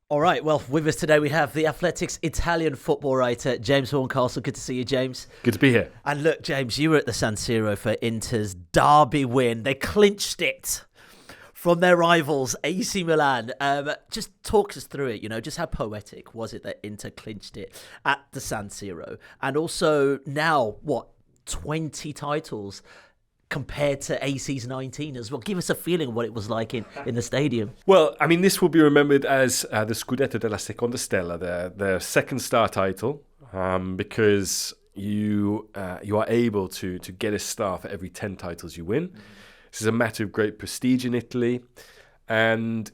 All right, well, with us today we have the Athletics Italian football writer, James Horncastle. Good to see you, James. Good to be here. And look, James, you were at the San Siro for Inter's derby win. They clinched it from their rivals, AC Milan. Just talk us through it, just how poetic was it that Inter clinched it at the San Siro? And also now, 20 titles compared to AC's 19 as well. Give us a feeling of what it was like in the stadium. Well, I mean, this will be remembered as the Scudetto della Seconda Stella, the second star title, because you are able to get a star for every 10 titles you win. This is a matter of great prestige in Italy, and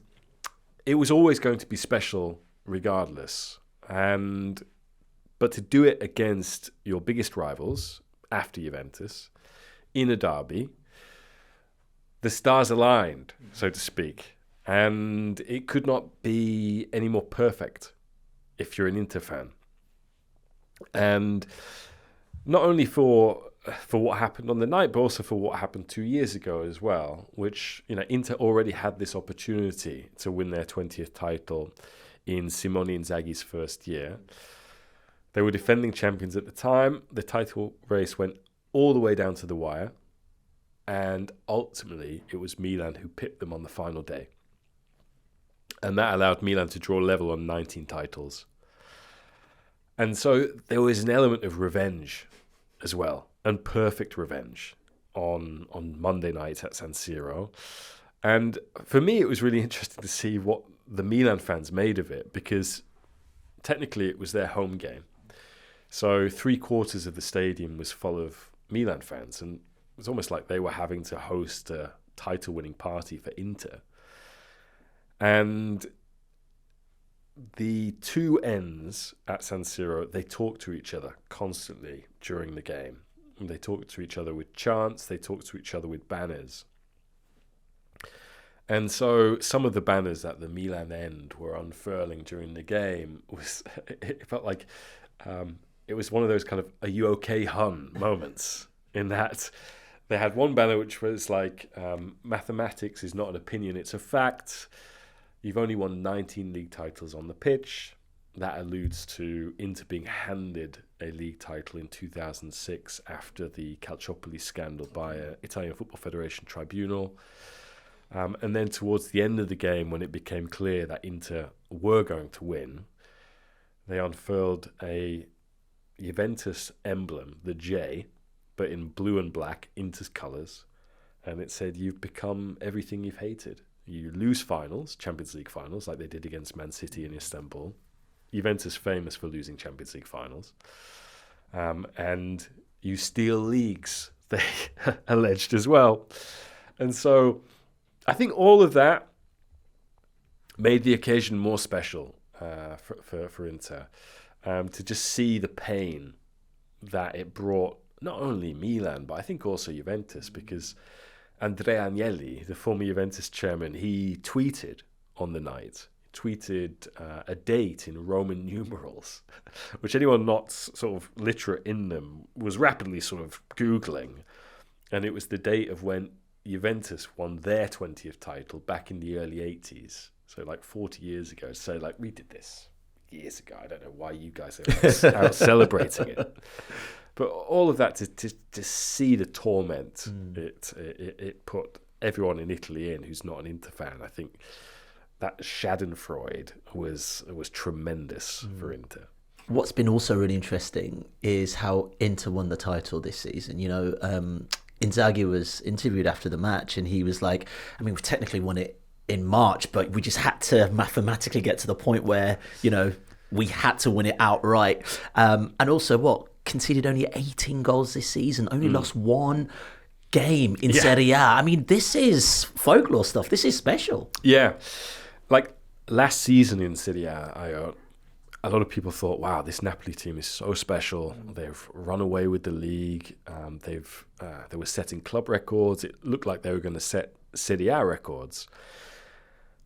it was always going to be special regardless. But to do it against your biggest rivals after Juventus in a derby, the stars aligned, so to speak, and it could not be any more perfect if you're an Inter fan. And not only for what happened on the night, but also for what happened 2 years ago as well, which, Inter already had this opportunity to win their 20th title in Simone Inzaghi's first year. They were defending champions at the time. The title race went all the way down to the wire, and ultimately it was Milan who pipped them on the final day, and that allowed Milan to draw level on 19 titles. And so there was an element of revenge as well, and perfect revenge on Monday night at San Siro. And for me, it was really interesting to see what the Milan fans made of it, because technically it was their home game, so 3/4 of the stadium was full of Milan fans, and it was almost like they were having to host a title-winning party for Inter. And the two ends at San Siro, they talked to each other constantly during the game. They talked to each other with chants, they talked to each other with banners. And so some of the banners at the Milan end were unfurling during the game. It felt like it was one of those kind of "Are you okay, hun?" moments, in that they had one banner which was like, "Mathematics is not an opinion, it's a fact. You've only won 19 league titles on the pitch." That alludes to Inter being handed a league title in 2006 after the Calciopoli scandal by an Italian Football Federation tribunal. And then towards the end of the game, when it became clear that Inter were going to win, they unfurled a Juventus emblem, the J, but in blue and black, Inter's colours. And it said, "You've become everything you've hated. You lose finals, Champions League finals, like they did against Man City in Istanbul. Juventus famous for losing Champions League finals. And you steal leagues," they alleged as well. And so I think all of that made the occasion more special for Inter, to just see the pain that it brought not only Milan, but I think also Juventus, because Andrea Agnelli, the former Juventus chairman, he tweeted on the night, a date in Roman numerals, which anyone not sort of literate in them was rapidly sort of Googling. And it was the date of when Juventus won their 20th title back in the early 80s. So like 40 years ago. So like, we did this years ago. I don't know why you guys are out celebrating it. But all of that to see the torment it put everyone in Italy in who's not an Inter fan. I think that Schadenfreude was tremendous for Inter. What's been also really interesting is how Inter won the title this season. Inzaghi was interviewed after the match, and he was like, "I mean, we've technically won it in March, but we just had to mathematically get to the point where, we had to win it outright." And also, conceded only 18 goals this season, only lost one game in Serie A. I mean, this is folklore stuff. This is special. Yeah. Like last season in Serie A, a lot of people thought, wow, this Napoli team is so special. They've run away with the league. They were setting club records. It looked like they were going to set Serie A records.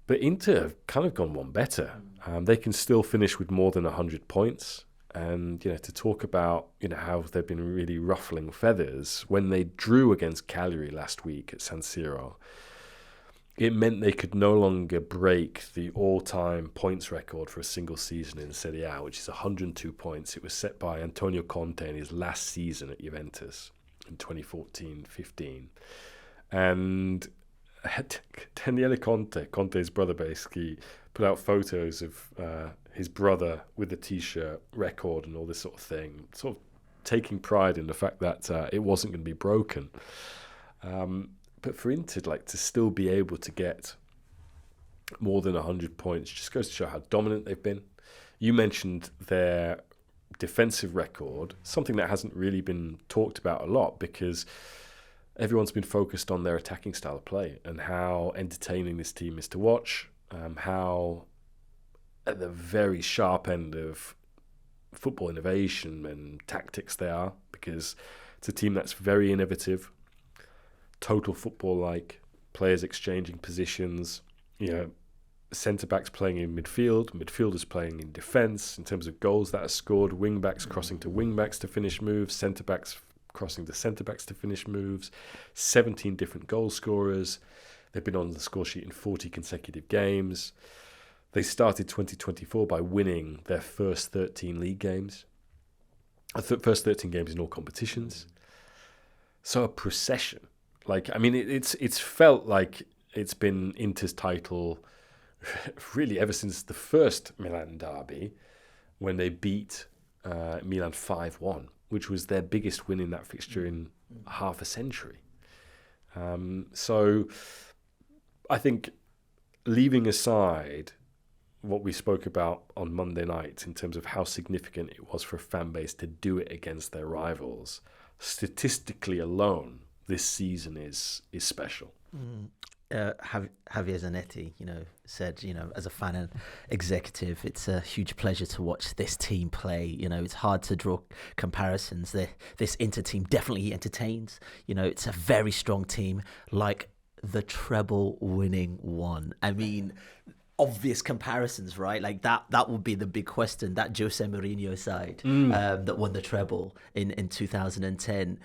But Inter have kind of gone one better. They can still finish with more than 100 points. And, to talk about, how they've been really ruffling feathers when they drew against Cagliari last week at San Siro. it meant they could no longer break the all-time points record for a single season in Serie A, which is 102 points. It was set by Antonio Conte in his last season at Juventus in 2014-15. And Daniele Conte's brother, basically put out photos of his brother with the T-shirt record and all this sort of thing, sort of taking pride in the fact that it wasn't going to be broken. But for Inter, like, to still be able to get more than 100 points just goes to show how dominant they've been. You mentioned their defensive record, something that hasn't really been talked about a lot because everyone's been focused on their attacking style of play and how entertaining this team is to watch, how at the very sharp end of football innovation and tactics they are, because it's a team that's very innovative, total football-like, players exchanging positions, centre-backs playing in midfield, midfielders playing in defence in terms of goals that are scored, wing-backs crossing to wing-backs to finish moves, centre-backs crossing to centre-backs to finish moves, 17 different goal scorers. They've been on the score sheet in 40 consecutive games. They started 2024 by winning their first 13 league games, first 13 games in all competitions. So a procession. Like, I mean, it's felt like it's been Inter's title really ever since the first Milan derby when they beat Milan 5-1, which was their biggest win in that fixture in half a century. So I think, leaving aside what we spoke about on Monday night in terms of how significant it was for a fan base to do it against their rivals, statistically alone, this season is special. Javier Zanetti, said, as a fan and executive, it's a huge pleasure to watch this team play. It's hard to draw comparisons. This Inter team definitely entertains. It's a very strong team, like the treble-winning one. I mean, obvious comparisons, right? Like that would be the big question. That Jose Mourinho side that won the treble in 2010.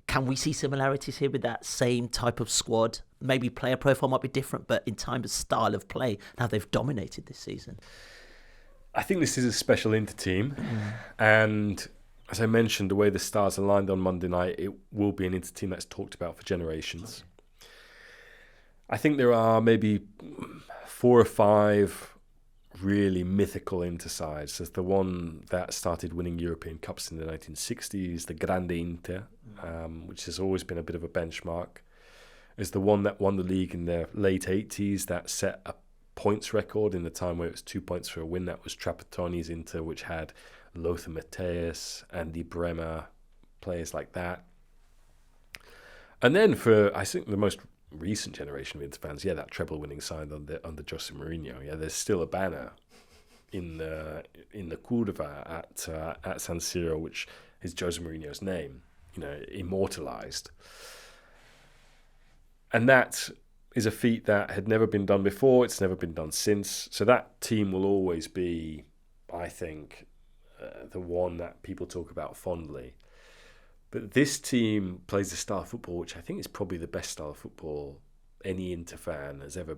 Can we see similarities here with that same type of squad? Maybe player profile might be different, but in terms of style of play, how they've dominated this season. I think this is a special Inter team. And as I mentioned, the way the stars aligned on Monday night, it will be an Inter team that's talked about for generations. I think there are maybe 4 or 5 really mythical Inter sides. There's the one that started winning European Cups in the 1960s, the Grande Inter, which has always been a bit of a benchmark. There's the one that won the league in the late 80s that set a points record in the time where it was 2 points for a win. That was Trapattoni's Inter, which had Lothar Matthäus, Andy Bremer, players like that. And then for, I think, the most recent generation of Inter fans, that treble winning side under Jose Mourinho, there's still a banner in the curva at San Siro, which is Jose Mourinho's name, immortalized. And that is a feat that had never been done before. It's never been done since. So that team will always be, I think, the one that people talk about fondly. But this team plays a style of football which I think is probably the best style of football any Inter fan has ever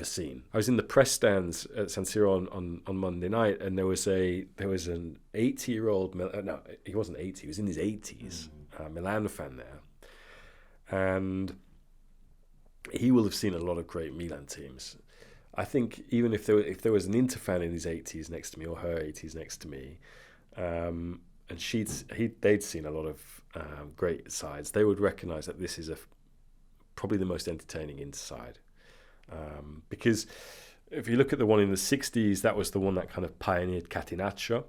seen. I was in the press stands at San Siro on Monday night, and there was an 80-year-old, no, he wasn't 80, he was in his 80s, Milan fan there. And he will have seen a lot of great Milan teams. I think even if there was an Inter fan in his 80s next to me, or her 80s next to me, and they'd seen a lot of great sides, they would recognise that this is probably the most entertaining Inter side. Because if you look at the one in the 60s, that was the one that kind of pioneered Catenaccio,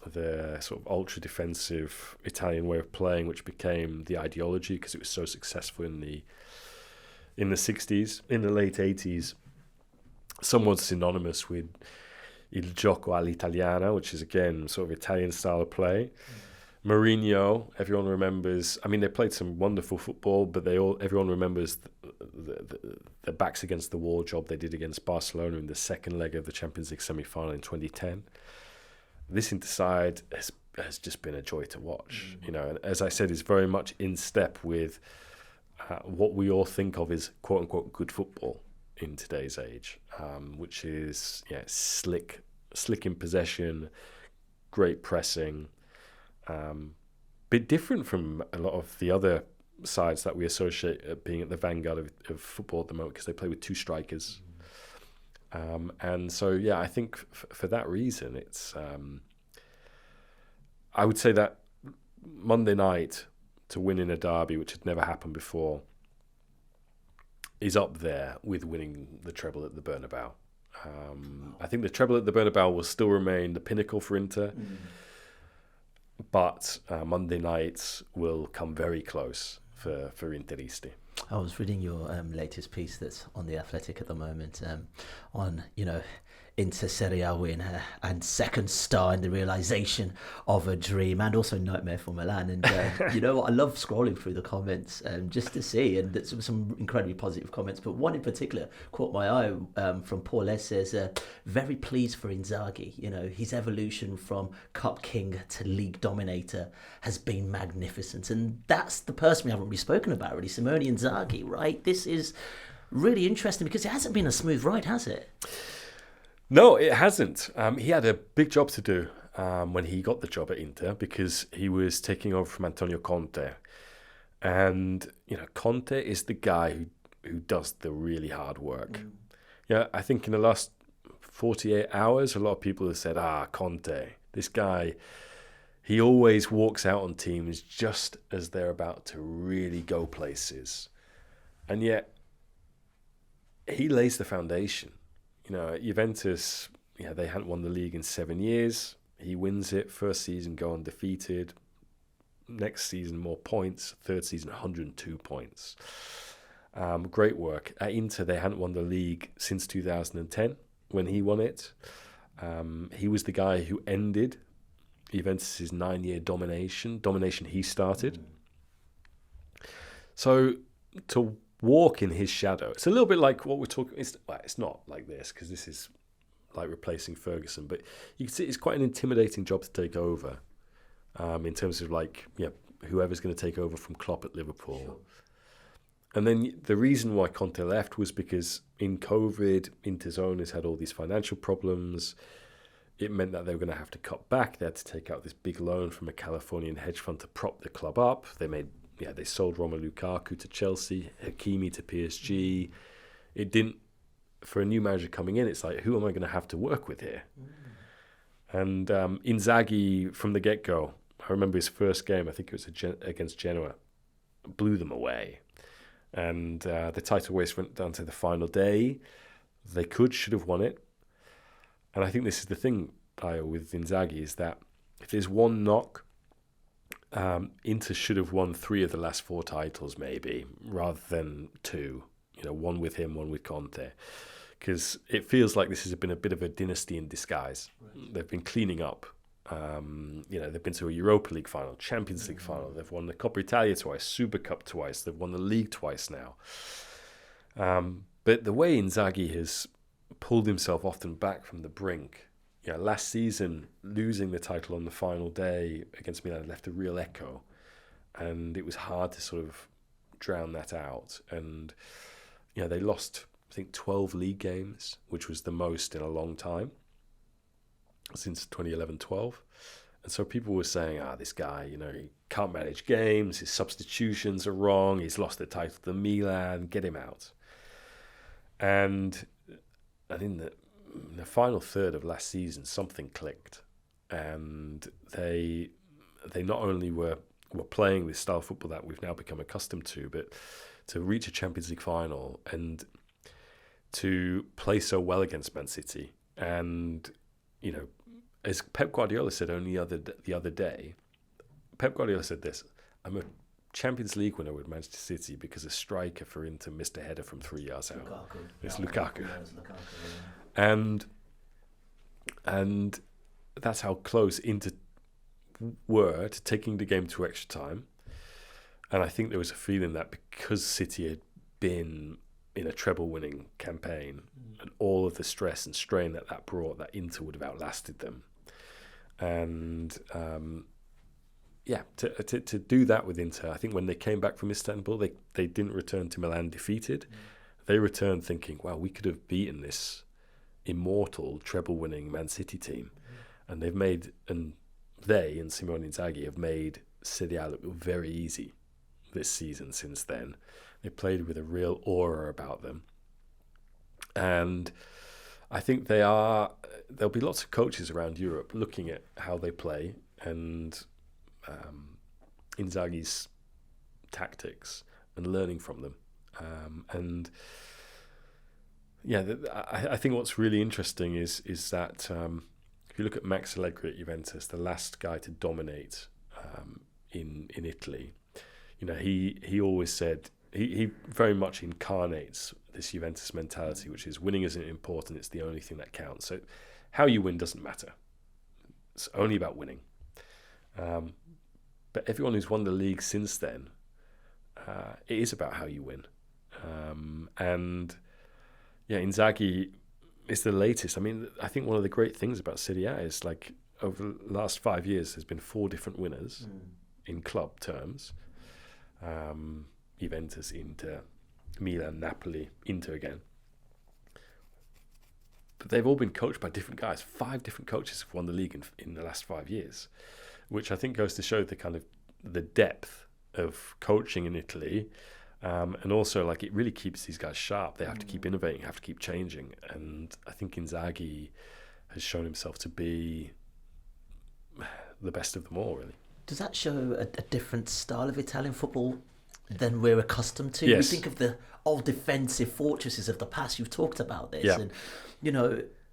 the sort of ultra-defensive Italian way of playing, which became the ideology because it was so successful in the 60s. In the late 80s, somewhat synonymous with il gioco all'italiana, which is, again, sort of Italian style of play. Mourinho, everyone remembers. I mean, they played some wonderful football, but everyone remembers the backs against the wall job they did against Barcelona in the second leg of the Champions League semi-final in 2010. This Inter side has just been a joy to watch. And as I said, is very much in step with what we all think of as quote unquote good football in today's age, which is slick in possession, great pressing, bit different from a lot of the other sides that we associate being at the vanguard of football at the moment, because they play with two strikers. And so, I think for that reason, it's I would say that Monday night to win in a derby, which had never happened before, is up there with winning the treble at the Bernabeu. I think the treble at the Bernabeu will still remain the pinnacle for Inter, but Monday nights will come very close for Interisti. I was reading your latest piece that's on The Athletic at the moment, on, Inter Serie A win and second star in the realisation of a dream, and also nightmare for Milan. And I love scrolling through the comments just to see, and there's some incredibly positive comments, but one in particular caught my eye from Paul S. Says, very pleased for Inzaghi. His evolution from cup king to league dominator has been magnificent, and that's the person we haven't really spoken about, really, Simone Inzaghi, right? This is really interesting because it hasn't been a smooth ride, has it? No, it hasn't. He had a big job to do when he got the job at Inter, because he was taking over from Antonio Conte. And, Conte is the guy who does the really hard work. I think in the last 48 hours, a lot of people have said, Conte, this guy, he always walks out on teams just as they're about to really go places. And yet, he lays the foundation. At Juventus, they hadn't won the league in 7 years. He wins it. First season, go undefeated. Next season, more points. Third season, 102 points. Great work. At Inter, they hadn't won the league since 2010 when he won it. He was the guy who ended Juventus' 9-year domination he started. So to walk in his shadow, it's a little bit like what we're talking. It's not like this, because this is like replacing Ferguson, but you can see it's quite an intimidating job to take over, in terms of whoever's going to take over from Klopp at Liverpool. Sure. And then the reason why Conte left was because in COVID, Inter's owners had all these financial problems. It meant that they were going to have to cut back. They had to take out this big loan from a Californian hedge fund to prop the club up. They sold Romelu Lukaku to Chelsea, Hakimi to PSG. It didn't, for a new manager coming in, it's like, who am I going to have to work with here? And Inzaghi, from the get-go, I remember his first game, I think it was against Genoa, blew them away. And the title race went down to the final day. They should have won it. And I think this is the thing, with Inzaghi, is that if there's one knock, Inter should have won 3 of the last 4 titles, maybe, rather than 2. One with him, one with Conte, because it feels like this has been a bit of a dynasty in disguise. Right. They've been cleaning up. They've been to a Europa League final, Champions League final. They've won the Coppa Italia twice, Super Cup twice. They've won the league twice now. But the way Inzaghi has pulled himself often back from the brink. Last season, losing the title on the final day against Milan left a real echo, and it was hard to sort of drown that out. And they lost, I think, 12 league games, which was the most in a long time, since 2011-12. And so people were saying, this guy, he can't manage games, his substitutions are wrong, he's lost the title to Milan, get him out. And in the final third of last season, something clicked, and they not only were playing this style of football that we've now become accustomed to, but to reach a Champions League final and to play so well against Man City. And as Pep Guardiola said only the other day, Pep Guardiola said this: "I'm a Champions League winner with Manchester City because a striker for Inter missed a header from 3 yards out. It's Lukaku. And that's how close Inter were to taking the game to extra time. And I think there was a feeling that because City had been in a treble-winning campaign and all of the stress and strain that brought, that Inter would have outlasted them. And to do that with Inter, I think when they came back from Istanbul, they didn't return to Milan defeated. They returned thinking, wow, we could have beaten this immortal treble-winning Man City team. And they and Simone Inzaghi have made Serie A look very easy this season since then. They played with a real aura about them. And I think there'll be lots of coaches around Europe looking at how they play and Inzaghi's tactics and learning from them. I think what's really interesting is that if you look at Max Allegri at Juventus, the last guy to dominate in Italy, he always said he very much incarnates this Juventus mentality, which is winning isn't important; it's the only thing that counts. So how you win doesn't matter; it's only about winning. But everyone who's won the league since then, it is about how you win. Inzaghi is the latest. I mean, I think one of the great things about Serie A is like over the last 5 years, there's been 4 different winners in club terms. Juventus, Inter, Milan, Napoli, Inter again. But they've all been coached by different guys. 5 different coaches have won the league in the last 5 years, which I think goes to show the kind of the depth of coaching in Italy. And also, like, it really keeps these guys sharp. They have to keep innovating, have to keep changing. And I think Inzaghi has shown himself to be the best of them all, really. Does that show a different style of Italian football than we're accustomed to? Yes. We think of the old defensive fortresses of the past. You've talked about this. Yeah. And,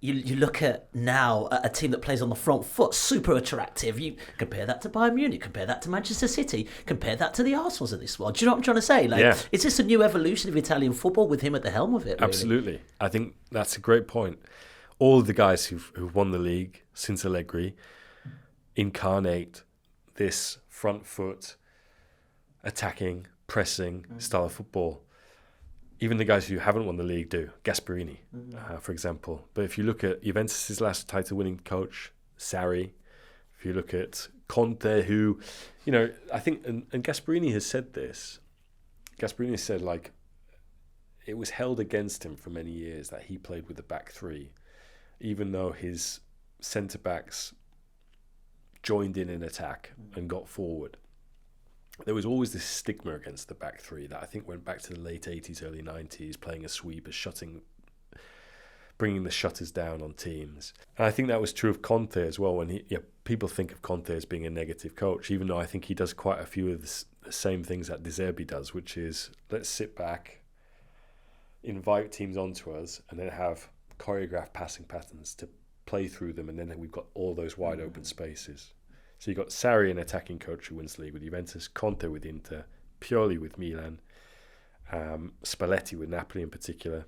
you look at now a team that plays on the front foot, super attractive. You compare that to Bayern Munich, compare that to Manchester City, compare that to the Arsenals of this world. Do you know what I'm trying to say? Is this a new evolution of Italian football with him at the helm of it? Really? Absolutely. I think that's a great point. All of the guys who've won the league since Allegri incarnate this front foot, attacking, pressing style of football. Even the guys who haven't won the league do. Gasperini, for example. But if you look at Juventus' last title-winning coach, Sarri, if you look at Conte, who, I think, and Gasperini has said this. Gasperini said, like, it was held against him for many years that he played with the back 3, even though his centre-backs joined in attack and got forward. There was always this stigma against the back 3 that I think went back to the late 80s, early 90s, playing a sweeper, bringing the shutters down on teams. And I think that was true of Conte as well. When people think of Conte as being a negative coach, even though I think he does quite a few of the same things that De Zerbi does, which is let's sit back, invite teams onto us, and then have choreographed passing patterns to play through them, and then we've got all those wide open spaces. So you've got Sarri, an attacking coach who wins the league with Juventus, Conte with Inter, Pioli with Milan, Spalletti with Napoli in particular,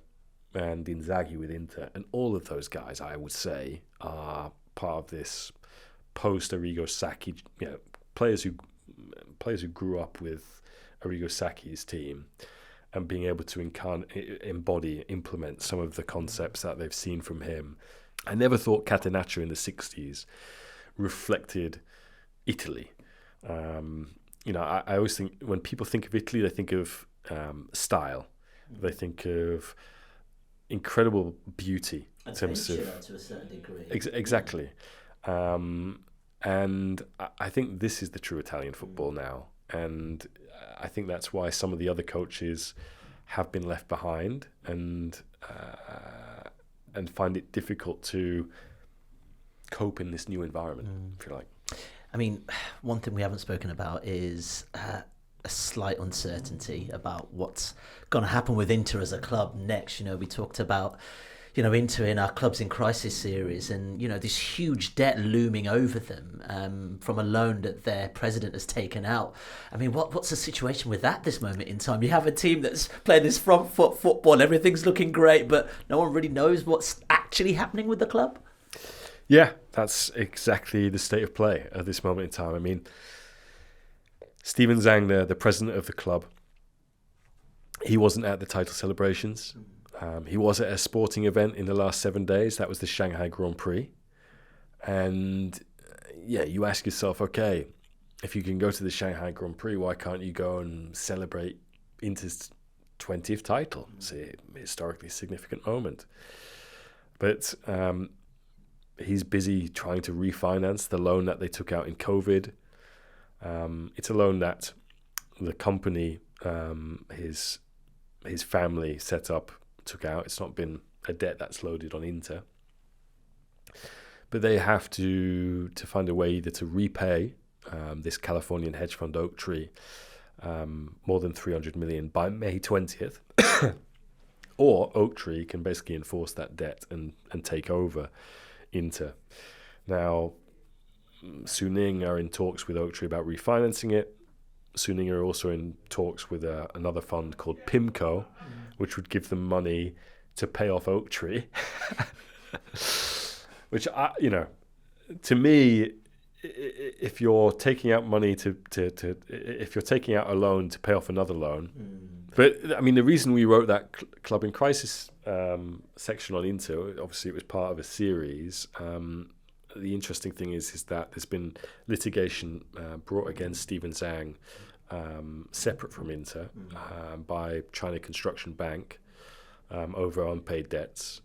and Inzaghi with Inter. And all of those guys, I would say, are part of this post-Arrigo Sacchi, players who grew up with Arrigo Sacchi's team and being able to implement some of the concepts that they've seen from him. I never thought Catenaccio in the 60s reflected Italy. I always think when people think of Italy, they think of style. They think of incredible beauty in terms of to a certain degree. Exactly. And I think this is the true Italian football now. And I think that's why some of the other coaches have been left behind and find it difficult to cope in this new environment, if you like. I mean, one thing we haven't spoken about is a slight uncertainty about what's going to happen with Inter as a club next. We talked about, Inter in our Clubs in Crisis series and, this huge debt looming over them from a loan that their president has taken out. I mean, what's the situation with that this moment in time? You have a team that's playing this front foot football, everything's looking great, but no one really knows what's actually happening with the club. Yeah, that's exactly the state of play at this moment in time. I mean, Steven Zang, the president of the club, he wasn't at the title celebrations. He was at a sporting event in the last 7 days. That was the Shanghai Grand Prix. And, you ask yourself, okay, if you can go to the Shanghai Grand Prix, why can't you go and celebrate Inter's 20th title? It's a historically significant moment. But he's busy trying to refinance the loan that they took out in COVID. It's a loan that the company, his family set up, took out. It's not been a debt that's loaded on Inter. But they have to find a way either to repay this Californian hedge fund Oaktree more than 300 million by May 20th, or Oaktree can basically enforce that debt and take over Inter. Now, Suning are in talks with Oaktree about refinancing it. Suning are also in talks with another fund called PIMCO, which would give them money to pay off Oaktree. Which, to me, if you're taking out money if you're taking out a loan to pay off another loan, but I mean the reason we wrote that club in crisis section on Inter, obviously it was part of a series. The interesting thing is that there's been litigation brought against Steven Zhang, separate from Inter, by China Construction Bank over unpaid debts.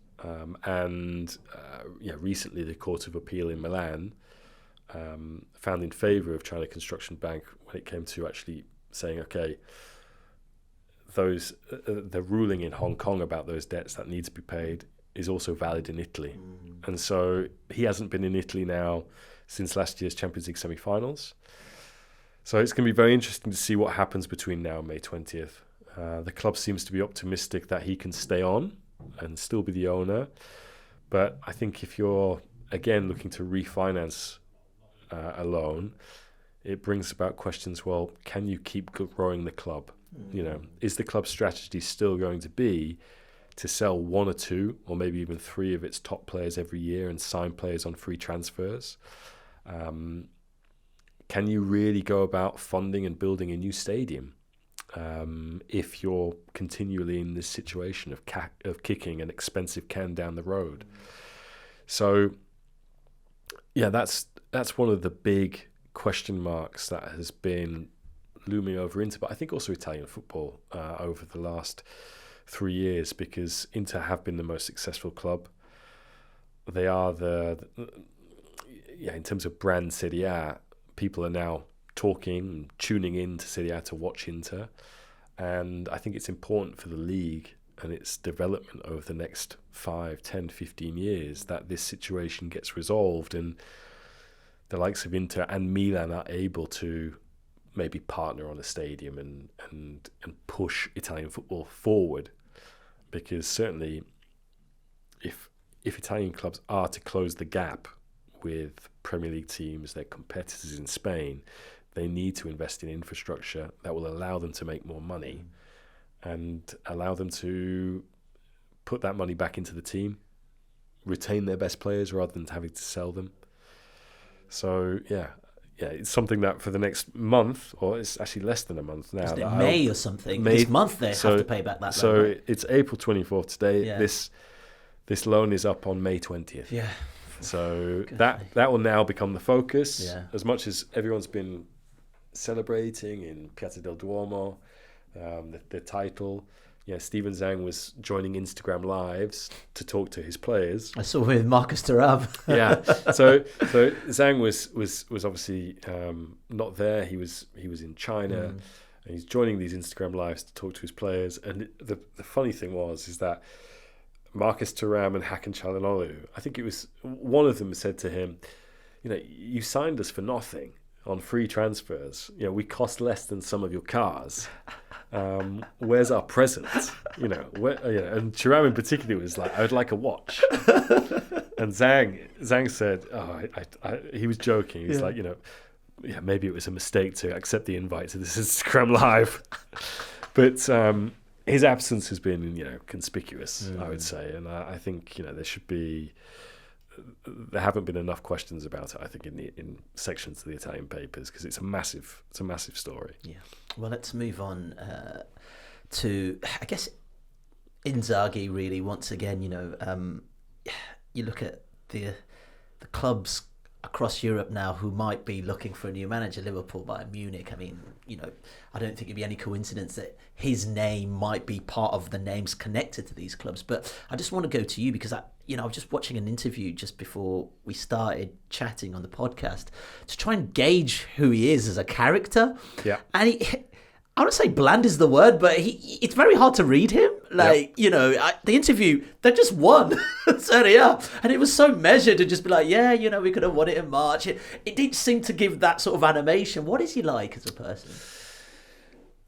Recently the Court of Appeal in Milan found in favour of China Construction Bank when it came to actually saying, okay, the ruling in Hong Kong about those debts that need to be paid is also valid in Italy. And so he hasn't been in Italy now since last year's Champions League semi-finals. So it's going to be very interesting to see what happens between now and May 20th. The club seems to be optimistic that he can stay on and still be the owner. But I think if you're, again, looking to refinance a loan, it brings about questions, well, can you keep growing the club? Is the club's strategy still going to be to sell one or two or maybe even three of its top players every year and sign players on free transfers? Can you really go about funding and building a new stadium if you're continually in this situation of kicking an expensive can down the road? So, yeah, that's one of the big question marks that has been looming over Inter, but I think also Italian football over the last 3 years, because Inter have been the most successful club. They are in terms of brand Serie A, people are now talking, tuning in to Serie A to watch Inter. And I think it's important for the league and its development over the next 5, 10, 15 years that this situation gets resolved and the likes of Inter and Milan are able to maybe partner on a stadium and push Italian football forward. Because certainly if Italian clubs are to close the gap with Premier League teams, their competitors in Spain, they need to invest in infrastructure that will allow them to make more money and allow them to put that money back into the team, retain their best players rather than having to sell them. So, yeah, it's something that for the next month, or it's actually less than a month now. Isn't it May or something? This month they have to pay back that loan. So right? It's April 24th today. Yeah. This loan is up on May 20th. Yeah. So that will now become the focus. Yeah. As much as everyone's been celebrating in Piazza del Duomo, the title. Yeah, Steven Zhang was joining Instagram Lives to talk to his players. I saw with Marcus Thuram. Yeah, so Zhang was obviously not there. He was in China, and he's joining these Instagram Lives to talk to his players. And the funny thing is that Marcus Thuram and Hakan Çalhanoğlu, I think it was one of them said to him, you signed us for nothing on free transfers. We cost less than some of your cars. Where's our present? And Thuram in particular was like, I would like a watch. And Zhang said, he was joking. He's like, maybe it was a mistake to accept the invite to this Instagram Live. But his absence has been, conspicuous, I would say. And I think, there haven't been enough questions about it, I think, in sections of the Italian papers, because it's a massive story. Yeah. Well, let's move on to, I guess, Inzaghi. Really, once again, you look at the club's across Europe now who might be looking for a new manager, Liverpool, Bayern Munich. I mean, I don't think it'd be any coincidence that his name might be part of the names connected to these clubs. But I just want to go to you because I was just watching an interview just before we started chatting on the podcast to try and gauge who he is as a character. Yeah. And I don't say bland is the word, but it's very hard to read him. Like, the interview, they just won Serie A. And it was so measured to just be like, we could have won it in March. It didn't seem to give that sort of animation. What is he like as a person?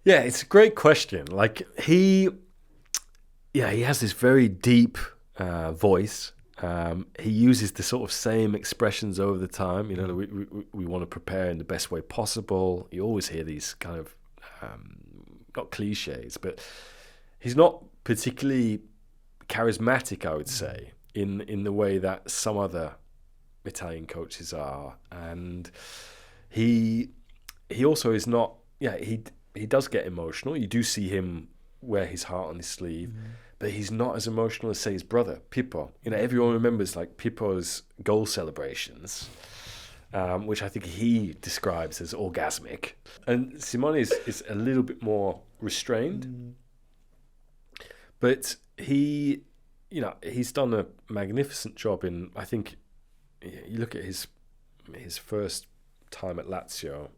Yeah, it's a great question. Like, he has this very deep voice. He uses the sort of same expressions over the time. We want to prepare in the best way possible. You always hear these kind of not cliches, but he's not particularly charismatic, I would say, in the way that some other Italian coaches are. And he also is not. Yeah, he does get emotional. You do see him wear his heart on his sleeve, but he's not as emotional as, say, his brother Pippo. Everyone remembers like Pippo's goal celebrations. Which I think he describes as orgasmic. And Simone is a little bit more restrained. But he's done a magnificent job in, I think, you look at his first time at Lazio.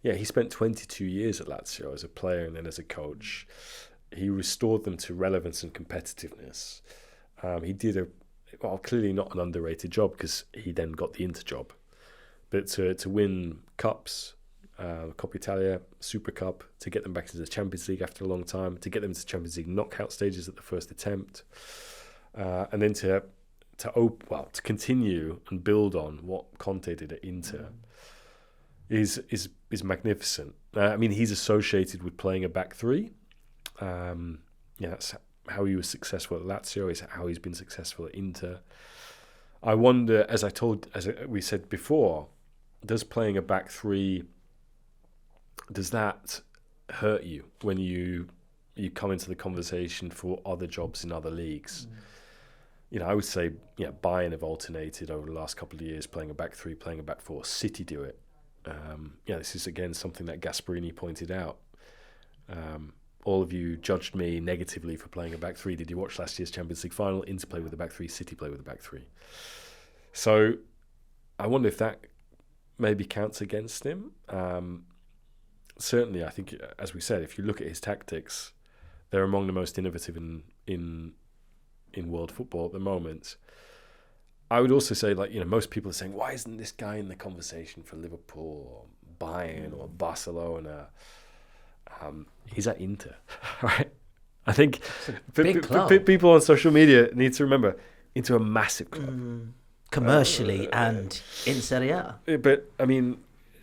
Yeah, he spent 22 years at Lazio as a player and then as a coach. He restored them to relevance and competitiveness. He did clearly not an underrated job because he then got the Inter job. But to win cups, Coppa Italia, Super Cup, to get them back into the Champions League after a long time, to get them into Champions League knockout stages at the first attempt, and then to continue and build on what Conte did at Inter is magnificent. He's associated with playing a back three. That's how he was successful at Lazio. Is how he's been successful at Inter. I wonder, as we said before, does playing a back three, does that hurt you when you come into the conversation for other jobs in other leagues? I would say, Bayern have alternated over the last couple of years, playing a back three, playing a back four. City do it. This is again something that Gasperini pointed out. All of you judged me negatively for playing a back three. Did you watch last year's Champions League final? Inter play with the back three, City play with the back three. So I wonder if that maybe counts against him. Certainly, I think, as we said, if you look at his tactics, they're among the most innovative in world football at the moment. I would also say, most people are saying, why isn't this guy in the conversation for Liverpool or Bayern or Barcelona? He's at Inter, right? I think people on social media need to remember, Inter a massive club. Commercially and in Serie A. But,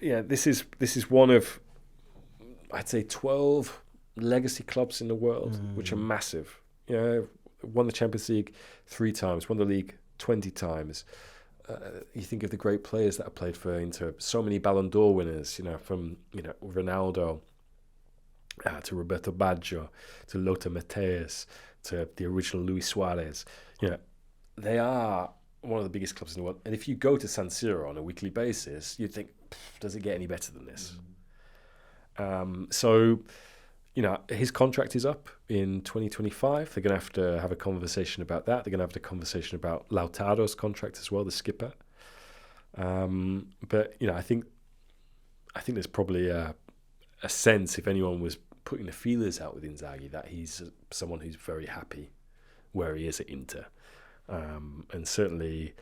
this is one of, I'd say, 12 legacy clubs in the world, which are massive. Won the Champions League 3 times, won the league 20 times. You think of the great players that have played for Inter, so many Ballon d'Or winners, from Ronaldo, to Roberto Baggio, to Lothar Matthäus, to the original Luis Suarez. They are one of the biggest clubs in the world. And if you go to San Siro on a weekly basis, you'd think, does it get any better than this? So, his contract is up in 2025. They're going to have a conversation about that. They're going to have the conversation about Lautaro's contract as well, the skipper. But, I think there's probably a sense, if anyone was putting the feelers out with Inzaghi, that he's someone who's very happy where he is at Inter. And certainly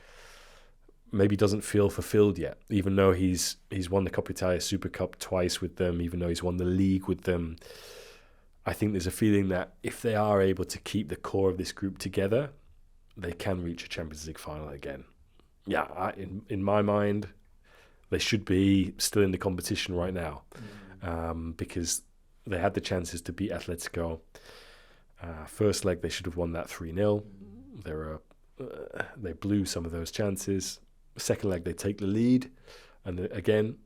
maybe doesn't feel fulfilled yet, even though he's won the Coppa Italia Super Cup twice with them, even though he's won the league with them. I think there's a feeling that if they are able to keep the core of this group together, they can reach a Champions League final again. Yeah, in my mind, they should be still in the competition right now, because they had the chances to beat Atletico. First leg, they should have won that 3-0. They blew some of those chances. Second leg, they take the lead. And again,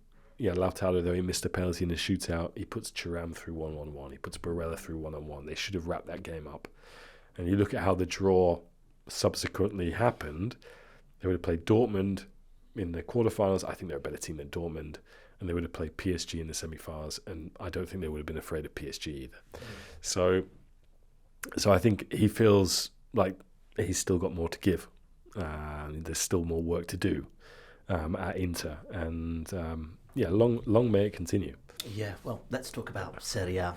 Lautaro, though he missed a penalty in the shootout, he puts Thuram through 1-1-1. He puts Barella through 1-1. They should have wrapped that game up. And you look at how the draw subsequently happened. They would have played Dortmund in the quarterfinals. I think they're a better team than Dortmund, and they would have played PSG in the semi-finals, and I don't think they would have been afraid of PSG either. So I think he feels like he's still got more to give. There's still more work to do at Inter, and long may it continue. Yeah, well, let's talk about Serie A.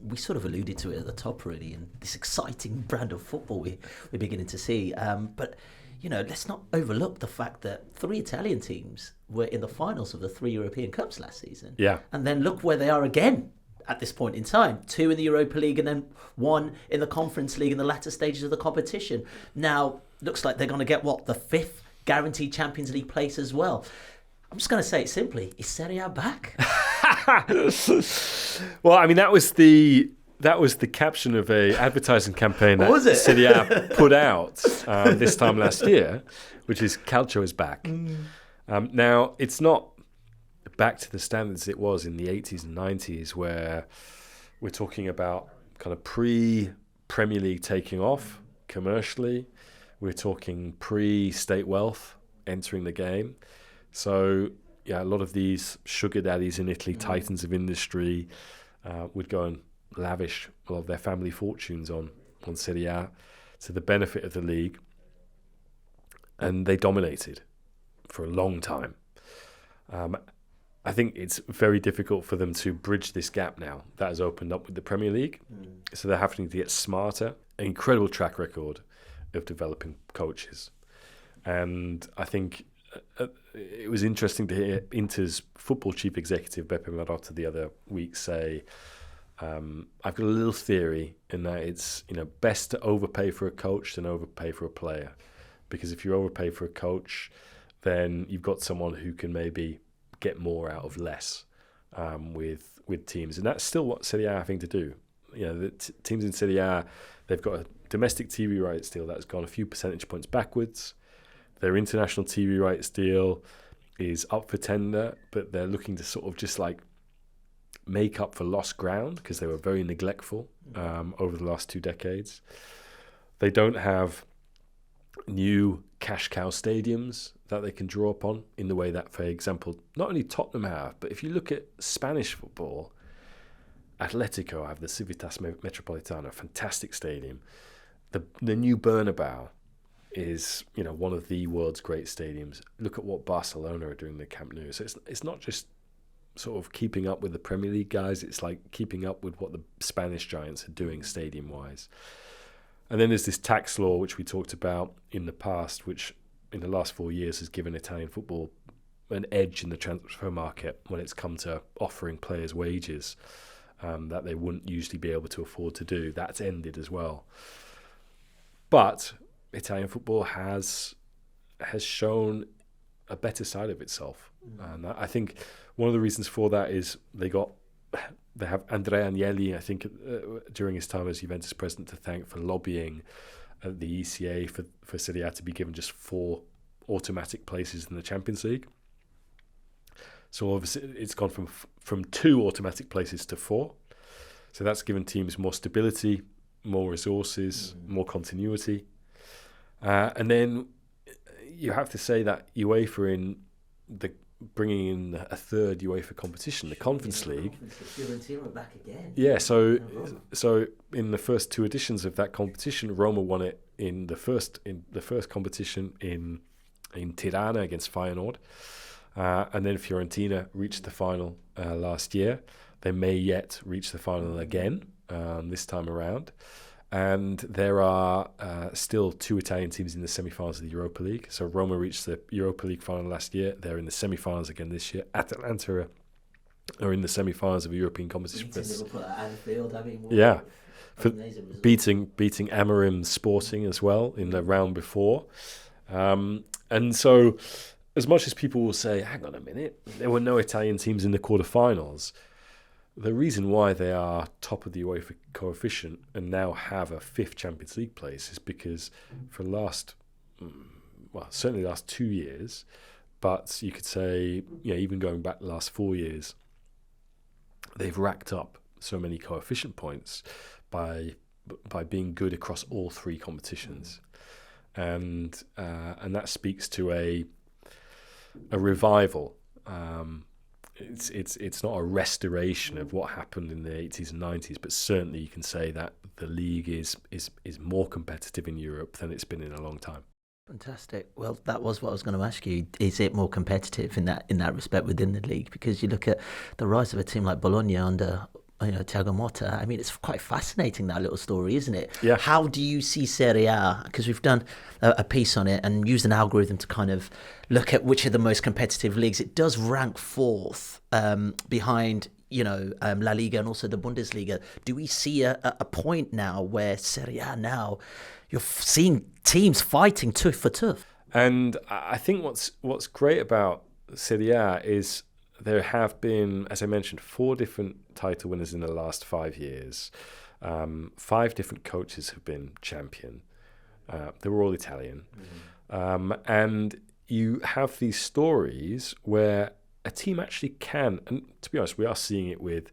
We sort of alluded to it at the top already, and this exciting brand of football we're beginning to see. But, let's not overlook the fact that 3 Italian teams were in the finals of the 3 European Cups last season. Yeah. And then look where they are again at this point in time. 2 in the Europa League and then 1 in the Conference League in the latter stages of the competition. Now, looks like they're going to get, the 5th guaranteed Champions League place as well. I'm just going to say it simply. Is Serie A back? Well, I mean, that was the caption of a advertising campaign that Serie A put out this time last year, which is Calcio is back. Now, it's not back to the standards it was in the 80s and 90s, where we're talking about kind of pre-Premier League taking off commercially. We're talking pre-state wealth entering the game. So, a lot of these sugar daddies in Italy, titans of industry, would go and lavish a lot of their family fortunes on Serie A to the benefit of the league. And they dominated for a long time. I think it's very difficult for them to bridge this gap now that has opened up with the Premier League. So they're having to get smarter. An incredible track record of developing coaches. And I think it was interesting to hear Inter's football chief executive, Beppe Marotta, the other week say, I've got a little theory in that it's best to overpay for a coach than overpay for a player. Because if you overpay for a coach, then you've got someone who can maybe get more out of less with teams. And that's still what Serie A are having to do. The teams in Serie A, they've got a domestic TV rights deal that's gone a few percentage points backwards. Their international TV rights deal is up for tender, but they're looking to sort of just make up for lost ground because they were very neglectful over the last 2 decades. They don't have new cash cow stadiums that they can draw upon in the way that, for example, not only Tottenham have, but if you look at Spanish football, Atletico have the Civitas Metropolitano, fantastic stadium. The new Bernabeu is one of the world's great stadiums. Look at what Barcelona are doing in the Camp Nou. So it's not just sort of keeping up with the Premier League guys. It's like keeping up with what the Spanish giants are doing stadium wise. And then there's this tax law which we talked about in the past, which in the last 4 years has given Italian football an edge in the transfer market when it's come to offering players wages that they wouldn't usually be able to afford to do. That's ended as well. But Italian football has shown a better side of itself. And I think one of the reasons for that is they have Andrea Agnelli, I think, during his time as Juventus president, to thank for lobbying the ECA for Serie A to be given just 4 automatic places in the Champions League. So obviously it's gone from 2 automatic places to 4. So that's given teams more stability, more resources, more continuity. And then you have to say that UEFA bringing in a 3rd UEFA competition, the Conference League. Fiorentina back again. Yeah, so in the first 2 editions of that competition, Roma won it in the first competition in Tirana against Feyenoord, and then Fiorentina reached the final last year. They may yet reach the final again this time around. And there are still 2 Italian teams in the semi-finals of the Europa League. So Roma reached the Europa League final last year. They're in the semi-finals again this year. Atalanta are in the semi-finals of a European competition. Liverpool at Anfield. For beating Amorim Sporting as well in the round before. And so as much as people will say, hang on a minute, there were no Italian teams in the quarterfinals, the reason why they are top of the UEFA coefficient and now have a 5th Champions League place is because for certainly the last 2 years, but you could say, even going back the last 4 years, they've racked up so many coefficient points by being good across all 3 competitions, and that speaks to a a revival. It's not a restoration of what happened in the 80s and 90s, but certainly you can say that the league is more competitive in Europe than it's been in a long time. Fantastic. Well, that was what I was going to ask you. Is it more competitive in that respect within the league? Because you look at the rise of a team like Bologna under Thiago Motta. I mean, it's quite fascinating, that little story, isn't it? Yeah. How do you see Serie A? Because we've done a piece on it and used an algorithm to kind of look at which are the most competitive leagues. It does rank fourth behind La Liga and also the Bundesliga. Do we see a point now where Serie A now you're seeing teams fighting tooth for tooth? And I think what's great about Serie A is there have been, as I mentioned, 4 different title winners in the last 5 years. 5 different coaches have been champion. They were all Italian. And you have these stories where a team actually can, and to be honest, we are seeing it with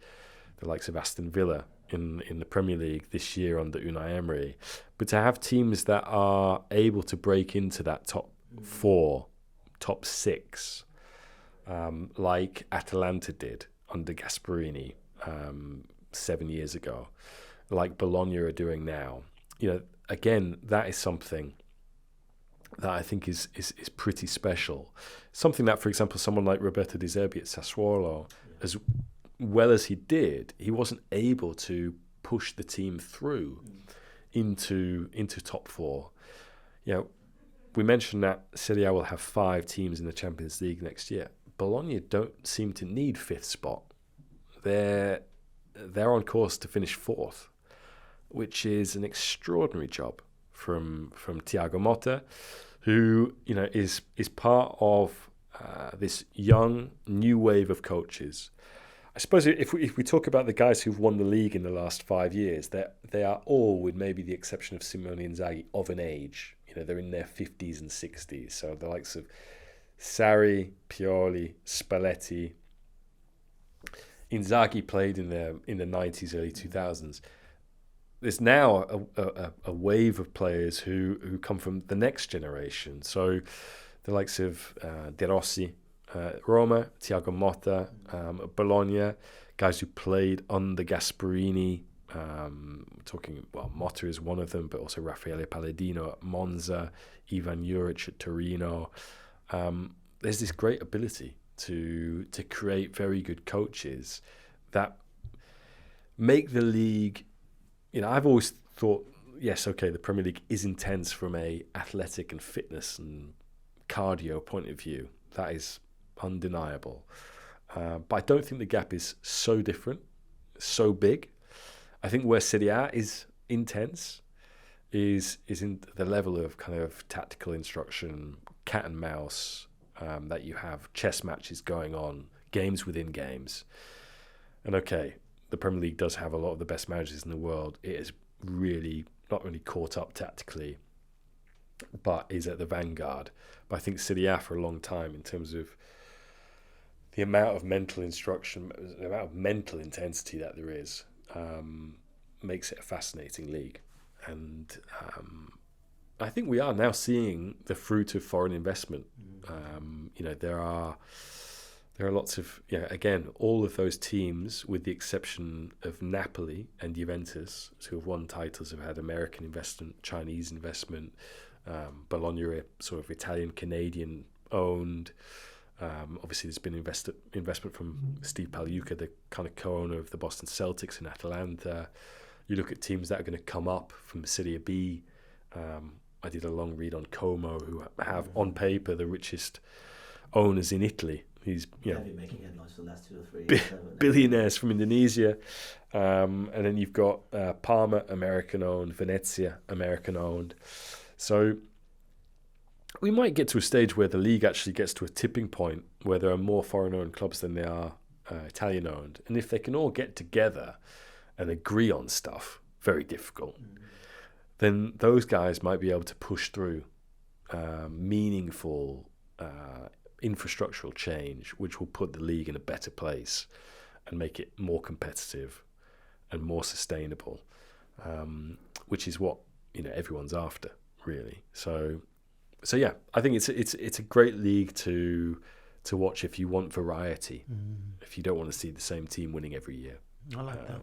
the likes of Aston Villa in the Premier League this year under Unai Emery, but to have teams that are able to break into that top 4, top 6, like Atalanta did under Gasperini 7 years ago, like Bologna are doing now. Again, that is something that I think is pretty special. Something that, for example, someone like Roberto De Zerbi at Sassuolo, as well as he did, he wasn't able to push the team through into top 4. We mentioned that Serie A will have 5 teams in the Champions League next year. Bologna don't seem to need 5th spot. They're on course to finish 4th, which is an extraordinary job from Thiago Motta, who is part of this young new wave of coaches. I suppose if we talk about the guys who've won the league in the last 5 years, they are all, with maybe the exception of Simone Inzaghi, of an age. They're in their 50s and 60s. So the likes of Sarri, Pioli, Spalletti. Inzaghi played in the 90s, early 2000s. There's now a wave of players who come from the next generation. So the likes of De Rossi, Roma, Thiago Motta, Bologna, guys who played under Gasperini. Motta is one of them, but also Raffaele Palladino at Monza, Ivan Juric at Torino. There's this great ability to create very good coaches that make the league. I've always thought, yes, okay, the Premier League is intense from a athletic and fitness and cardio point of view. That is undeniable. But I don't think the gap is so different, so big. I think where Serie A is intense is in the level of kind of tactical instruction, cat and mouse, that you have chess matches going on, games within games. And okay, the Premier League does have a lot of the best managers in the world. It is really not really caught up tactically, but is at the vanguard. But I think Serie A for a long time, in terms of the amount of mental instruction, the amount of mental intensity that there is, makes it a fascinating league. And I think we are now seeing the fruit of foreign investment. There are lots of, again, all of those teams, with the exception of Napoli and Juventus, who have won titles, have had American investment, Chinese investment. Bologna are sort of Italian-Canadian owned. Obviously, there's been investment from Steve Pagliuca, the kind of co-owner of the Boston Celtics and Atalanta. You look at teams that are going to come up from Serie B. I did a long read on Como, who have, on paper, the richest owners in Italy. He's been making headlines for the last 2 or 3 years. Billionaires from Indonesia. And then you've got Parma, American-owned, Venezia, American-owned. So we might get to a stage where the league actually gets to a tipping point where there are more foreign-owned clubs than there are Italian-owned. And if they can all get together and agree on stuff, very difficult, then those guys might be able to push through meaningful infrastructural change, which will put the league in a better place and make it more competitive and more sustainable, which is what everyone's after, really. So So yeah, I think it's a great league to watch if you want variety. If you don't want to see the same team winning every year. I like that.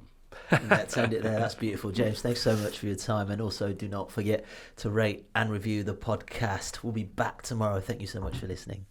Let's end it there. That's beautiful. James, thanks so much for your time. And also do not forget to rate and review the podcast. We'll be back tomorrow. Thank you so much for listening.